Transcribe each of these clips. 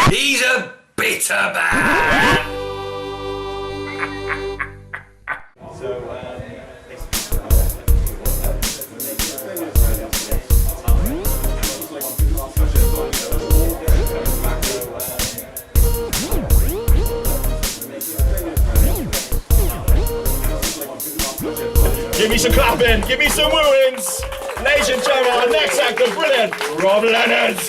He's a bitter man. Give me some clapping, give me some wooings. Ladies and gentlemen, our next actor, brilliant, Rob Leonard.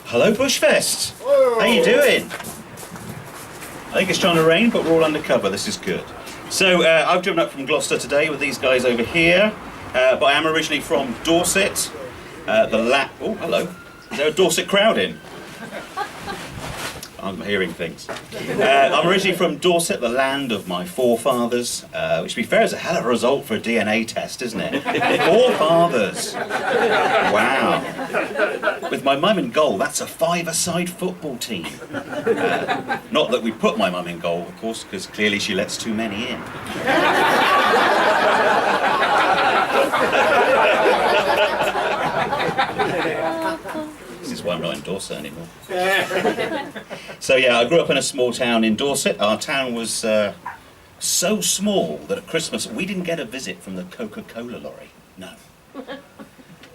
Hello, Bushfest. How you doing? I think it's trying to rain, but we're all undercover. This is good. So I've driven up from Gloucester today with these guys over here, but I am originally from Dorset. Oh, hello. Is there a Dorset crowd in? I'm hearing things. I'm originally from Dorset, the land of my forefathers, which to be fair is a hell of a result for a DNA test, isn't it? Forefathers. Wow. With my mum in goal, that's a five-a-side football team. Not that we put my mum in goal, of course, because clearly she lets too many in. This is why I'm not in Dorset anymore. So yeah, I grew up in a small town in Dorset. Our town was so small that at Christmas we didn't get a visit from the Coca-Cola lorry. No.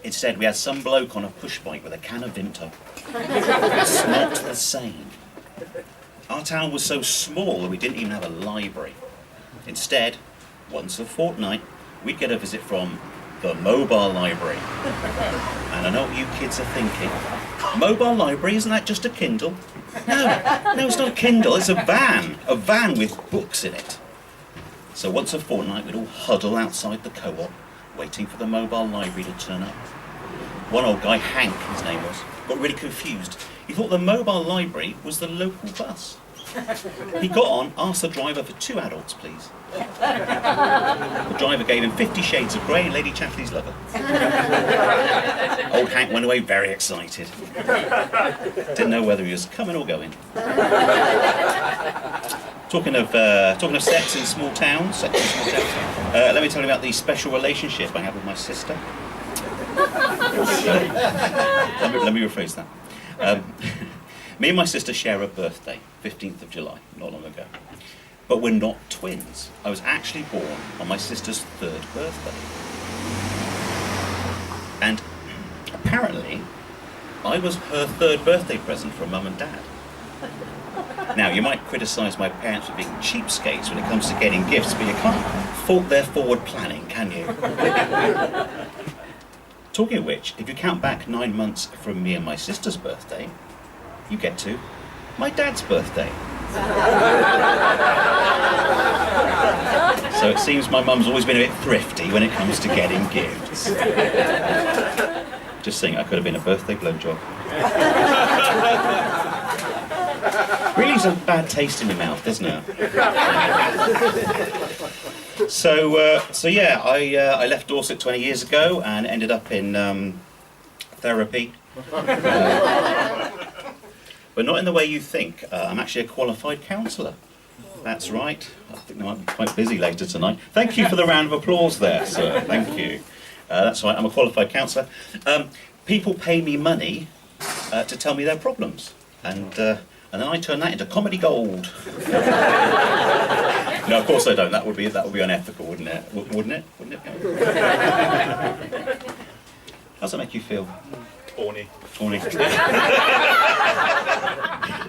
Instead, we had some bloke on a push bike with a can of Vimto. It's not the same. Our town was so small that we didn't even have a library. Instead, once a fortnight, we'd get a visit from the mobile library. And I know what you kids are thinking. Mobile library, isn't that just a Kindle? No, it's not a Kindle, it's a van with books in it. So once a fortnight, we'd all huddle outside the co-op, waiting for the mobile library to turn up. One old guy, Hank, his name was, got really confused. He thought the mobile library was the local bus. He got on, asked the driver for 2 adults, please. The driver gave him 50 Shades of Grey and Lady Chatterley's Lover. Old Hank went away very excited. Didn't know whether he was coming or going. Talking of sets in small towns, let me tell you about the special relationship I have with my sister. Let me rephrase that. Me and my sister share a birthday, 15th of July, not long ago. But we're not twins. I was actually born on my sister's 3rd birthday. And apparently, I was her 3rd birthday present from Mum and Dad. Now, you might criticise my parents for being cheapskates when it comes to getting gifts, but you can't fault their forward planning, can you? Talking of which, if you count back 9 months from me and my sister's birthday, you get to my dad's birthday. So it seems my mum's always been a bit thrifty when it comes to getting gifts. Just saying, I could have been a birthday blowjob. Really has a bad taste in your mouth, doesn't it? So yeah, I left Dorset 20 years ago and ended up in therapy. But not in the way you think. I'm actually a qualified counsellor. That's right. I think they might be quite busy later tonight. Thank you for the round of applause there, sir. Thank you. That's right, I'm a qualified counsellor. People pay me money to tell me their problems. And then I turn that into comedy gold. No, of course I don't. That would be unethical, wouldn't it? Wouldn't it? How's that make you feel? Horny.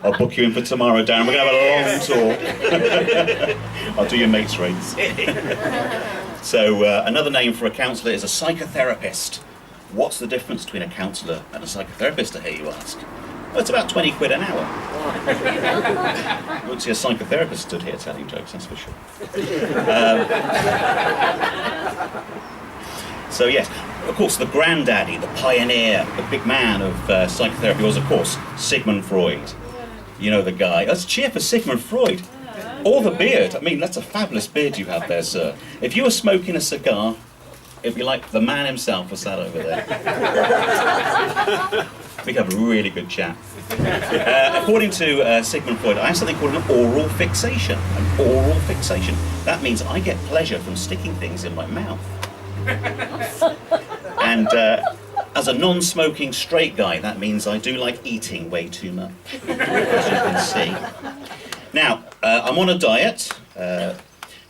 I'll book you in for tomorrow, Darren. We're going to have a long talk. I'll do your mates rates. So another name for a counsellor is a psychotherapist. What's the difference between a counsellor and a psychotherapist, I hear you ask? Well, it's about 20 quid an hour. You won't see a psychotherapist stood here telling jokes, that's for sure. So yes, of course, the granddaddy, the pioneer, the big man of psychotherapy was, of course, Sigmund Freud. You know the guy. Let's cheer for Sigmund Freud. Or the beard. I mean, that's a fabulous beard you have there, sir. If you were smoking a cigar, it'd be like the man himself was sat over there. We could have a really good chat. According to Sigmund Freud, I have something called an oral fixation. An oral fixation. That means I get pleasure from sticking things in my mouth. And as a non-smoking straight guy, that means I do like eating way too much, as you can see. Now, I'm on a diet,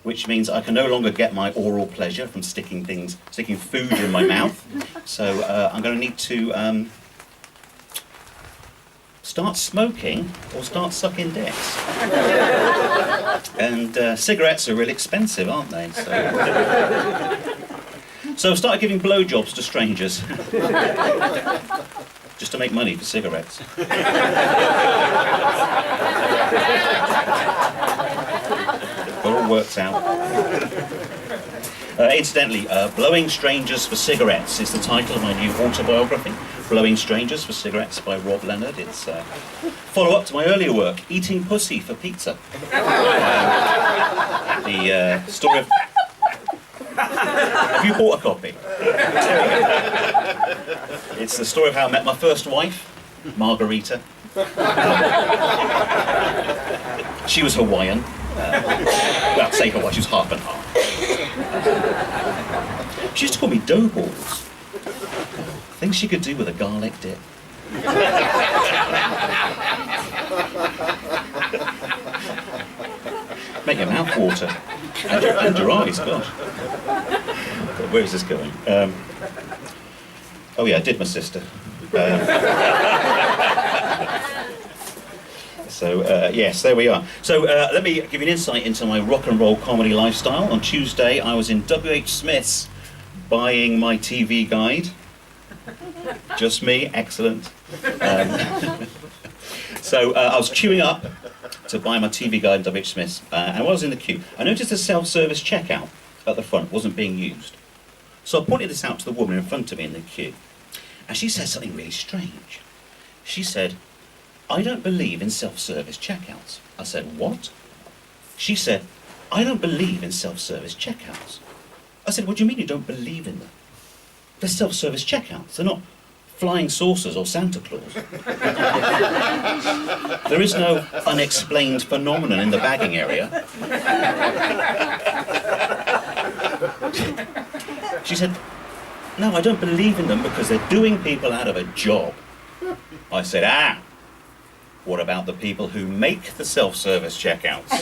which means I can no longer get my oral pleasure from sticking food in my mouth. So I'm going to need to start smoking or start sucking dicks. And cigarettes are really expensive, aren't they? So I started giving blowjobs to strangers. Just to make money for cigarettes. It all works out. Incidentally, Blowing Strangers for Cigarettes is the title of my new autobiography. Blowing Strangers for Cigarettes by Rob Leonard. It's follow-up to my earlier work, Eating Pussy for Pizza. The story of... Have you bought a copy? It's the story of how I met my first wife, Margarita. She was Hawaiian. Well, say Hawaiian, she was half and half. She used to call me dough balls. Things she could do with a garlic dip. Make your mouth water. And your eyes, gosh. Where is this going? Oh yeah, I did my sister. Yes, there we are. So let me give you an insight into my rock and roll comedy lifestyle. On Tuesday, I was in W.H. Smith's buying my TV guide. Just me, excellent. So I was queuing up to buy my TV guide in W.H. Smith's, and while I was in the queue, I noticed a self-service checkout at the front wasn't being used. So I pointed this out to the woman in front of me in the queue, and she said something really strange. She said, "I don't believe in self-service checkouts." I said, "What?" She said, "I don't believe in self-service checkouts." I said, "What do you mean you don't believe in them? They're self-service checkouts. They're not flying saucers or Santa Claus. There is no unexplained phenomenon in the bagging area." She said, "No, I don't believe in them because they're doing people out of a job." I said, what about the people who make the self-service checkouts?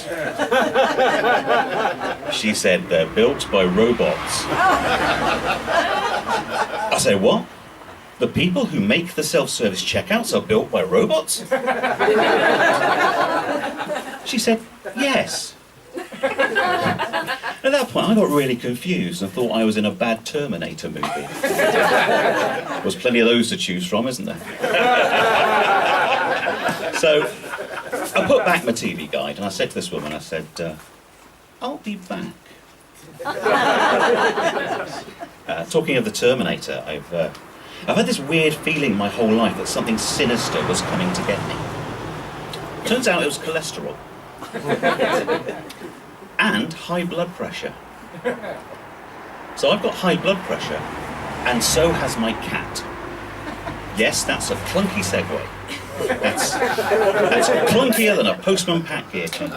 She said, "They're built by robots." I said, "What? The people who make the self-service checkouts are built by robots?" She said, "Yes." At that point, I got really confused and thought I was in a bad Terminator movie. There's plenty of those to choose from, isn't there? So I put back my TV guide and I said to this woman, I said, "I'll be back." Talking of the Terminator, I've had this weird feeling my whole life that something sinister was coming to get me. Turns out it was cholesterol. And high blood pressure. So I've got high blood pressure, and so has my cat. Yes, that's a clunky segue. That's clunkier than a postman pack gear change.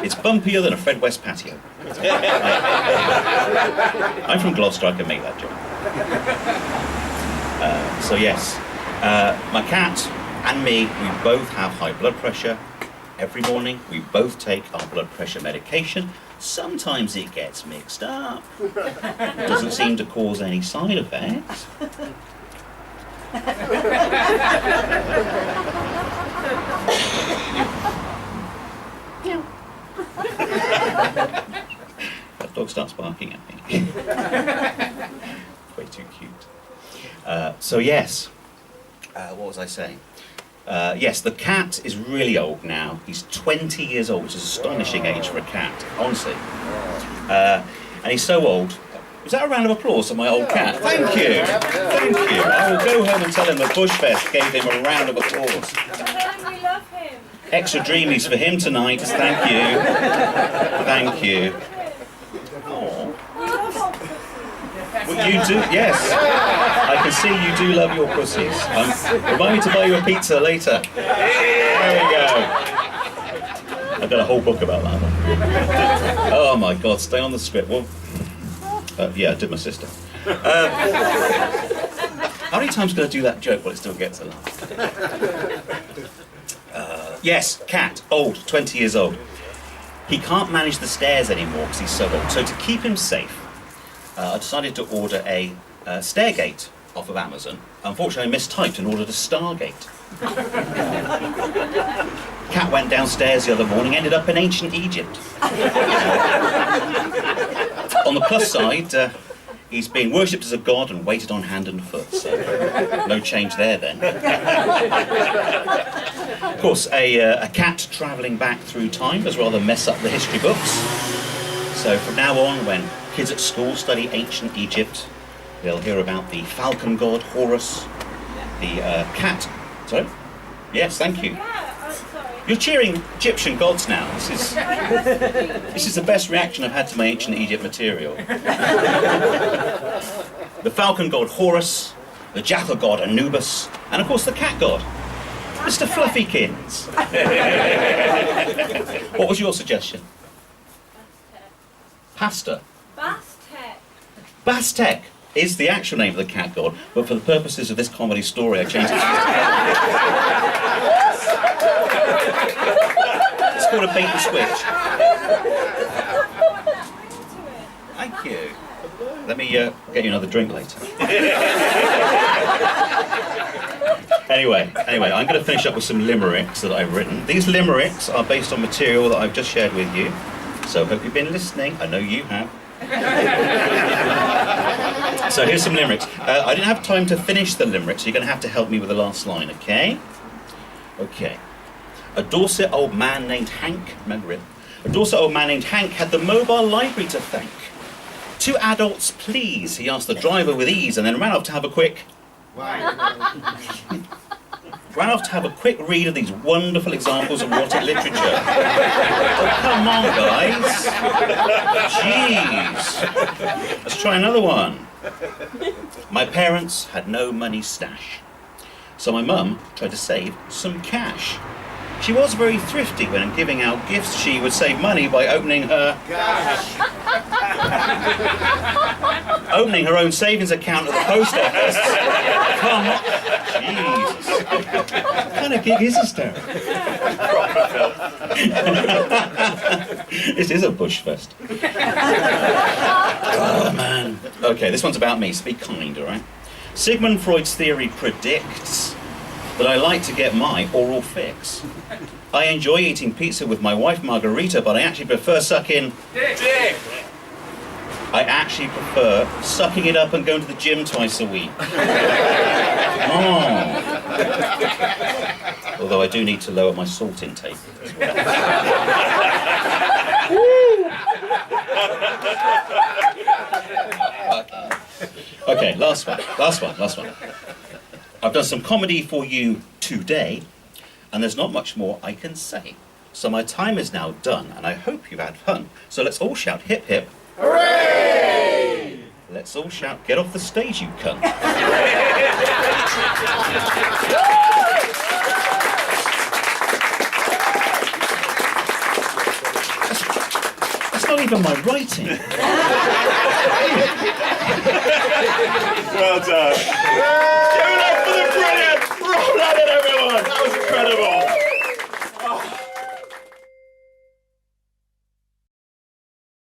It's bumpier than a Fred West patio. I'm from Gloucester, I can make that joke. So yes, my cat and me, we both have high blood pressure. Every morning, we both take our blood pressure medication. Sometimes it gets mixed up. Doesn't seem to cause any side effects. That dog starts barking at me. Way too cute. So yes, what was I saying? Yes, the cat is really old now. He's 20 years old, which is an astonishing age for a cat, honestly. And he's so old. Was that a round of applause for my old cat? Thank you. Thank you. I will go home and tell him that Bushfest gave him a round of applause. We love him. Extra dreamies for him tonight. Thank you. Thank you. Oh. Well, you do, yes. I can see you do love your pussies. Remind me to buy you a pizza later. There we go. I've got a whole book about that one. Oh my God, stay on the script. Well, yeah, I did my sister. How many times can I do that joke while it still gets a laugh? Yes, cat, old, 20 years old. He can't manage the stairs anymore because he's so old. So to keep him safe, I decided to order a stairgate off of Amazon. Unfortunately, I mistyped and ordered a Stargate. Cat went downstairs the other morning, ended up in ancient Egypt. On the plus side, he's being worshipped as a god and waited on hand and foot, so no change there then. Of course, a cat travelling back through time does rather mess up the history books. So from now on, when kids at school study ancient Egypt, they'll hear about the falcon god Horus, the cat. Sorry? Yes, thank you. You're cheering Egyptian gods now. This is the best reaction I've had to my ancient Egypt material. The falcon god Horus, the jackal god Anubis, and of course the cat god, Mr. Fluffykins. What was your suggestion? Pasta. Bastek. Bastek is the actual name of the cat god, but for the purposes of this comedy story, I changed it to... It's called a bait and switch. Thank you. Let me get you another drink later. Anyway, I'm going to finish up with some limericks that I've written. These limericks are based on material that I've just shared with you, so hope you've been listening. I know you have. So here's some limericks. I didn't have time to finish the limerick, so you're going to have to help me with the last line, okay? Okay. A Dorset old man named Hank, remember it? A Dorset old man named Hank had the mobile library to thank. 2 adults, please, he asked the driver with ease, and then ran off to have a quick... ran off to have a quick read of these wonderful examples of erotic literature. Oh, come on, guys. Jeez. Let's try another one. My parents had no money stash, so my mum tried to save some cash. She was very thrifty when giving out gifts. She would save money by opening her opening her own savings account at the post office. Come on, Jesus! What kind of gig is this, Darren? This is a Bushfest. Oh man. Okay, this one's about me. So be kind, all right? Sigmund Freud's theory predicts that I like to get my oral fix. I enjoy eating pizza with my wife Margarita, but I actually prefer sucking dick. I actually prefer sucking it up and going to the gym twice a week. Oh. Although I do need to lower my salt intake as well. Okay, last one. I've done some comedy for you today, and there's not much more I can say. So my time is now done, and I hope you've had fun. So let's all shout hip hip. Hooray! Let's all shout, get off the stage, you cunt. That's not even my writing. Well done. Give it up for the brilliant Roland, everyone. That was incredible.